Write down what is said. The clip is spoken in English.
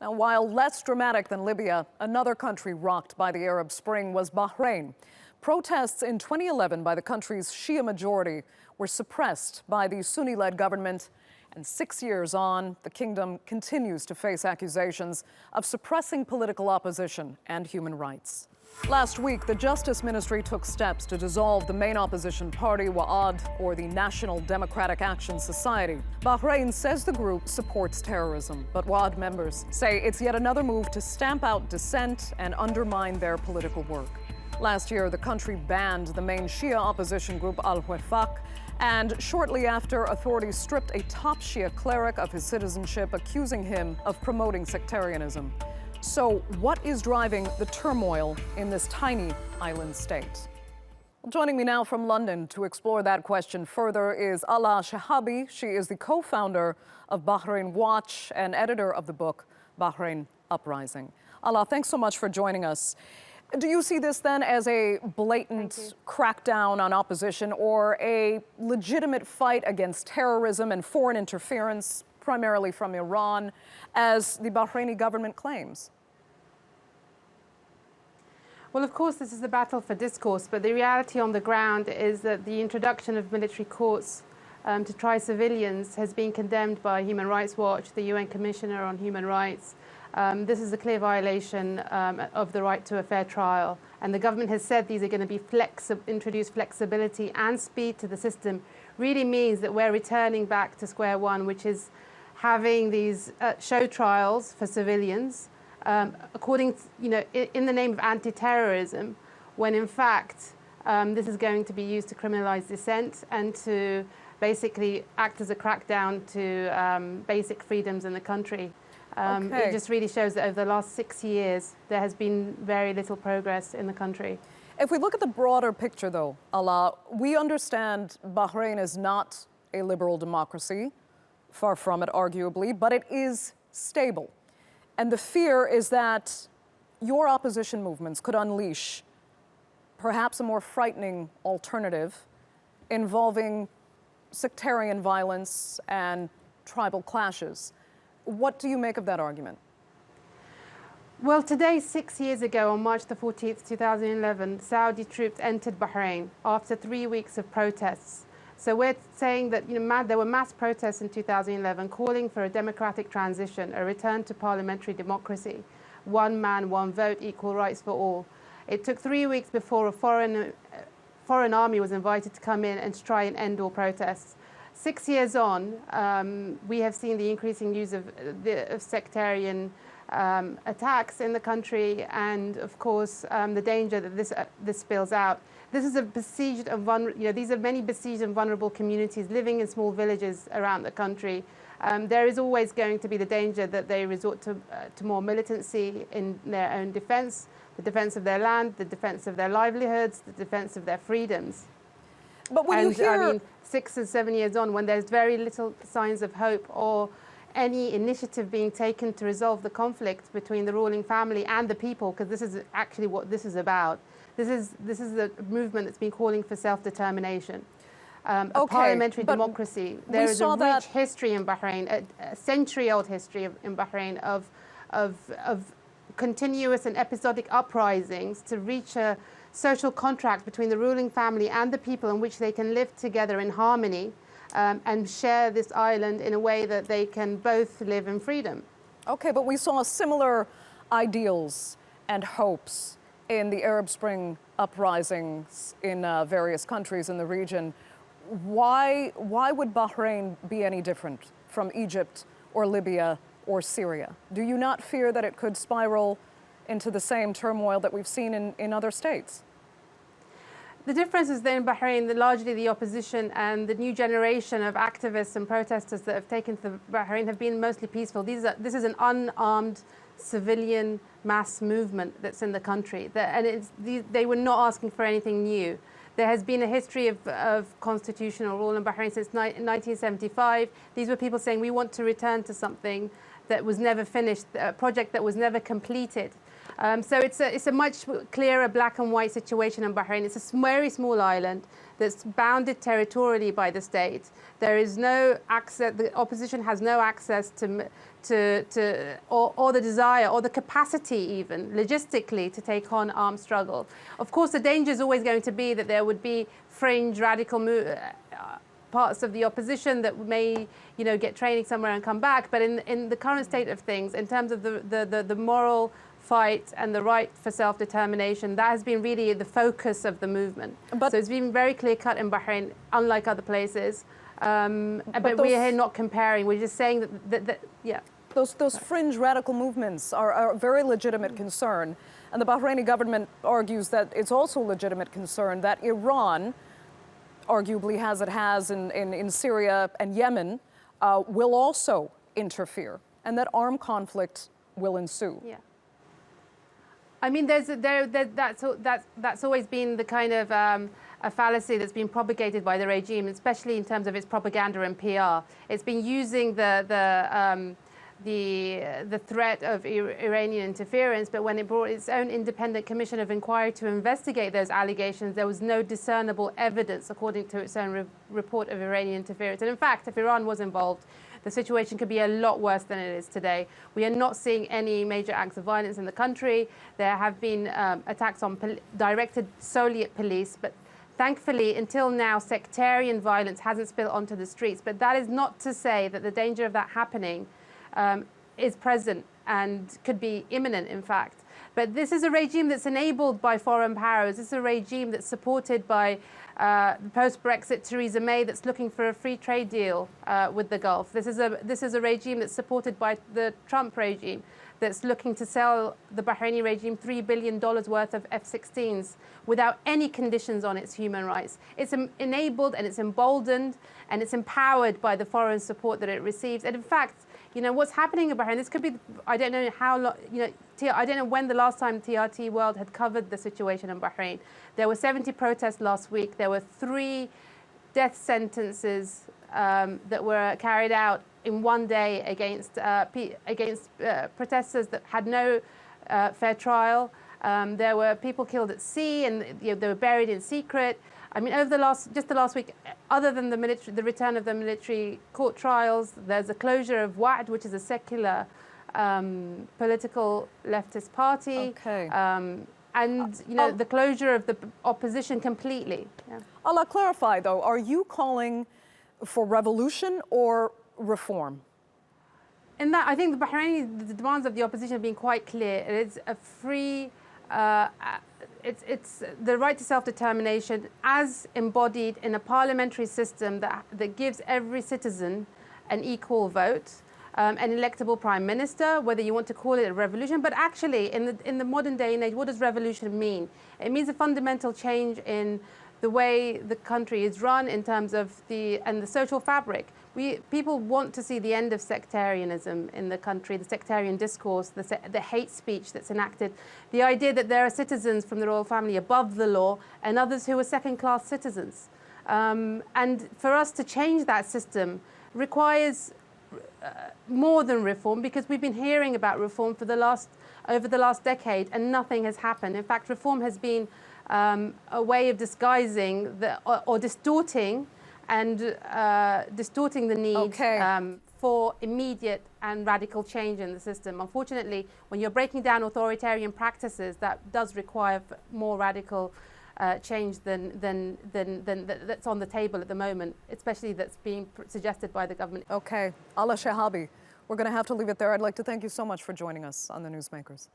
Now, while less dramatic than Libya, another country rocked by the Arab Spring was Bahrain. Protests in 2011 by the country's Shia majority were suppressed by the Sunni-led government. And 6 years on, the kingdom continues to face accusations of suppressing political opposition and human rights. Last week, the Justice Ministry took steps to dissolve the main opposition party, Wa'ad, or the National Democratic Action Society. Bahrain says the group supports terrorism, but Wa'ad members say it's yet another move to stamp out dissent and undermine their political work. Last year, the country banned the main Shia opposition group Al-Wefaq, and shortly after, authorities stripped a top Shia cleric of his citizenship, accusing him of promoting sectarianism. So what is driving the turmoil in this tiny island state? Well, joining me now from London to explore that question further is Ala Shahabi. She is the co-founder of Bahrain Watch and editor of the book Bahrain Uprising. Ala, thanks so much for joining us. Do you see this then as a blatant crackdown on opposition or a legitimate fight against terrorism and foreign interference, primarily from Iran, as the Bahraini government claims? Well, of course, this is a battle for discourse, but the reality on the ground is that the introduction of military courts to try civilians has been condemned by Human Rights Watch, the UN Commissioner on Human Rights. This is a clear violation of the right to a fair trial. And the government has said these are going to be introduce flexibility and speed to the system. Really means that we're returning back to square one, which is having these show trials for civilians, according to, in the name of anti-terrorism, when in fact this is going to be used to criminalize dissent and to basically act as a crackdown to basic freedoms in the country. It just really shows that over the last 6 years, there has been very little progress in the country. If we look at the broader picture, though, Ala, we understand Bahrain is not a liberal democracy, far from it, arguably, but it is stable. And the fear is that your opposition movements could unleash perhaps a more frightening alternative involving sectarian violence and tribal clashes. What do you make of that argument? Well, today, 6 years ago, on March the 14th, 2011, Saudi troops entered Bahrain after 3 weeks of protests. So we're saying that there were mass protests in 2011 calling for a democratic transition, a return to parliamentary democracy, one man, one vote, equal rights for all. It took 3 weeks before a foreign army was invited to come in and try and end all protests. 6 years on, we have seen the increasing use of sectarian attacks in the country, and of course the danger that this spills out. This is a besieged and these are many besieged and vulnerable communities living in small villages around the country. There is always going to be the danger that they resort to more militancy in their own defense, the defense of their land, the defense of their livelihoods, the defense of their freedoms. But when you hear... I mean, 6 and 7 years on, when there's very little signs of hope or any initiative being taken to resolve the conflict between the ruling family and the people, because this is actually what this is about. This is a movement that's been calling for self-determination, a parliamentary democracy. There is a rich history in Bahrain, a century-old history in Bahrain of continuous and episodic uprisings to reach a social contract between the ruling family and the people in which they can live together in harmony and share this island in a way that they can both live in freedom. Okay, but we saw similar ideals and hopes in the Arab Spring uprisings in various countries in the region. Why would Bahrain be any different from Egypt or Libya or Syria? Do you not fear that it could spiral into the same turmoil that we've seen in other states? The difference is that in Bahrain, largely the opposition and the new generation of activists and protesters that have taken to Bahrain have been mostly peaceful. This is an unarmed civilian mass movement that's in the country. They were not asking for anything new. There has been a history of constitutional rule in Bahrain since 1975. These were people saying, we want to return to something that was never finished, a project that was never completed. So it's a much clearer black and white situation in Bahrain. It's a very small island that's bounded territorially by the state. There is no access, the opposition has no access or the desire or the capacity even logistically to take on armed struggle. Of course, the danger is always going to be that there would be fringe radical parts of the opposition that may, get training somewhere and come back. But in the current state of things, in terms of the moral fight and the right for self-determination, that has been really the focus of the movement. So it's been very clear-cut in Bahrain, unlike other places. But we are here not comparing. We're just saying that yeah. Those fringe radical movements are a very legitimate concern. And the Bahraini government argues that it's also a legitimate concern that Iran, arguably as it has in Syria and Yemen, will also interfere, and that armed conflict will ensue. Yeah. I mean, that's always been the kind of a fallacy that's been propagated by the regime, especially in terms of its propaganda and PR. It's been using the threat of Iranian interference, but when it brought its own independent commission of inquiry to investigate those allegations, there was no discernible evidence, according to its own report, of Iranian interference. And in fact, if Iran was involved, the situation could be a lot worse than it is today. We are not seeing any major acts of violence in the country. There have been attacks directed solely at police, but thankfully, until now, sectarian violence hasn't spilled onto the streets. But that is not to say that the danger of that happening is present and could be imminent, in fact. But this is a regime that's enabled by foreign powers. This is a regime that's supported by post-Brexit Theresa May, that's looking for a free trade deal with the Gulf. This is a regime that's supported by the Trump regime, that's looking to sell the Bahraini regime $3 billion worth of F-16s without any conditions on its human rights. It's enabled and it's emboldened and it's empowered by the foreign support that it receives. And in fact, what's happening in Bahrain, this could be, I don't know how long, I don't know when the last time TRT World had covered the situation in Bahrain. There were 70 protests last week. There were 3 death sentences that were carried out in one day against protesters that had no fair trial. There were people killed at sea, and they were buried in secret. I mean, over the last week, other than the return of the military court trials, there's a closure of Wa'd, which is a secular political leftist party. Okay. And the closure of the opposition completely. Yeah. I'll clarify, though. Are you calling for revolution or reform? In that, I think the demands of the opposition have been quite clear. It is a free, it's the right to self-determination as embodied in a parliamentary system that gives every citizen an equal vote, an electable prime minister, whether you want to call it a revolution. But actually, in the modern day and age, what does revolution mean? It means a fundamental change in the way the country is run in terms of the social fabric. People want to see the end of sectarianism in the country, the sectarian discourse, the hate speech that's enacted, the idea that there are citizens from the royal family above the law and others who are second-class citizens. And for us to change that system requires more than reform, because we've been hearing about reform over the last decade and nothing has happened. In fact, reform has been a way of disguising or distorting the need for immediate and radical change in the system. Unfortunately, when you're breaking down authoritarian practices, that does require more radical change than that's on the table at the moment, especially that's being suggested by the government. Okay, Ala Shahabi, we're going to have to leave it there. I'd like to thank you so much for joining us on the Newsmakers.